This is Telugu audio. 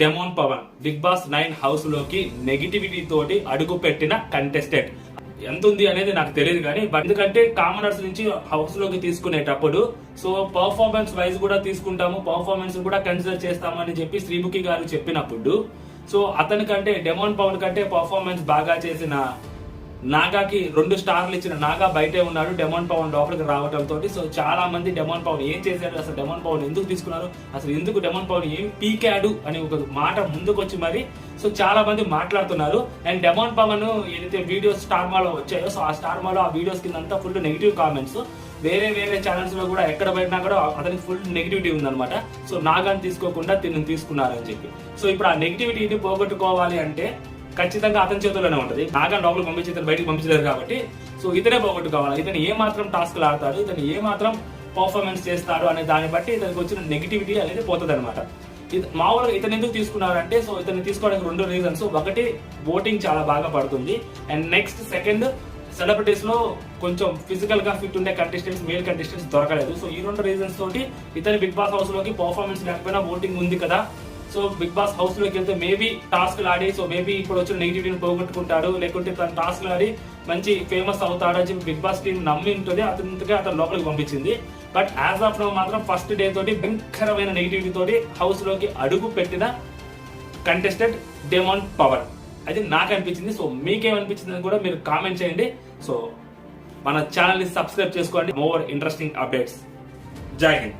Demon Pawan Bigg Boss 9 house లోకి నెగిటివిటీ తోటి అడుగు పెట్టిన కంటెస్టెంట్ ఎంత ఉంది అనేది నాకు తెలియదు కానీ ఎందుకంటే కామనర్స్ నుంచి హౌస్ లోకి తీసుకునేటప్పుడు సో పర్ఫార్మెన్స్ వైజ్ కూడా తీసుకుంటాము, పర్ఫార్మెన్స్ కూడా కన్సిడర్ చేస్తాము అని చెప్పి శ్రీముఖి గారు చెప్పినప్పుడు సో అతని కంటే డెమోన్ పవన్ కంటే పర్ఫార్మెన్స్ బాగా చేసిన నాగాకి 2 స్టార్లు ఇచ్చిన నాగా బయటే ఉన్నాడు డెమోన్ పవన్ లోపలికి రావడంతో. సో చాలా మంది డెమోన్ పవన్ ఏం చేశాడు, అసలు డెమోన్ పవన్ ఎందుకు తీసుకున్నారు, అసలు ఎందుకు డెమోన్ పవన్ ఏం పీకాడు అని ఒక మాట ముందుకు వచ్చి మరి సో చాలా మంది మాట్లాడుతున్నారు. అండ్ డెమోన్ పవన్ ఏదైతే వీడియోస్ స్టార్ మాలో వచ్చాయో సో ఆ స్టార్ మాలో ఆ వీడియోస్ కింద అంతా ఫుల్ నెగిటివ్ కామెంట్స్, వేరే ఛానల్స్ లో కూడా ఎక్కడ పెట్టినా కూడా అతనికి ఫుల్ నెగిటివిటీ ఉందన్నమాట. సో నాగాని తీసుకోకుండా తీసుకున్నారని చెప్పి సో ఇప్పుడు ఆ నెగిటివిటీని పోగొట్టుకోవాలి అంటే ఖచ్చితంగా అతని చేతుల్లోనే ఉంటుంది. నాగా లోపలికి పంపించి ఇతను బయటకు పంపించలేరు కాబట్టి సో ఇతనే పోగొట్టుకోవాలి. ఇతను ఏ మాత్రం టాస్క్లు ఆడతాడు, ఇతను ఏ మాత్రం పర్ఫార్మెన్స్ చేస్తాడు అనే దాన్ని బట్టి ఇతనికి వచ్చిన నెగిటివిటీ అనేది పోతుంది అనమాట. మామూలుగా ఇతను ఎందుకు తీసుకున్నారంటే సో ఇతను తీసుకోవడానికి 2 రీజన్స్. ఒకటి ఓటింగ్ చాలా బాగా పడుతుంది, అండ్ నెక్స్ట్ సెకండ్ సెలబ్రిటీస్ లో కొంచెం ఫిజికల్ గా ఫిట్ ఉండే కంటెస్టెంట్స్, మేల్ కంటెస్టెంట్స్ దొరకలేదు. సో ఈ 2 రీజన్స్ తోటి ఇతను బిగ్ బాస్ హౌస్ లోకి పర్ఫార్మెన్స్ లేకపోయినా ఓటింగ్ ఉంది కదా, సో బిగ్ బాస్ హౌస్ లోకి వెళ్తే మేబీ టాస్క్లు ఆడి సో మేబీ ఇప్పుడు వచ్చిన నెగిటివిటీని పోగొట్టుకుంటాడు, లేకుంటే తన టాస్క్లు ఆడి మంచి ఫేమస్ అవుతాడు అని చెప్పి బిగ్ బాస్ టీం నమ్మి ఉంటుంది. అతను లోపలికి పంపించింది. బట్ యాజ్ ఆఫ్ నౌ మాత్రం ఫస్ట్ డే తోటి భయంకరమైన నెగిటివిటీ తోటి హౌస్ లోకి అడుగు పెట్టిన కంటెస్టెంట్ డెమోన్ పవన్ అది నాకు అనిపించింది. సో మీకేమనిపించింది కూడా మీరు కామెంట్ చేయండి. సో మన ఛానల్ ని సబ్స్క్రైబ్ చేసుకోండి, మోర్ ఇంట్రెస్టింగ్ అప్డేట్స్. జై హింద్.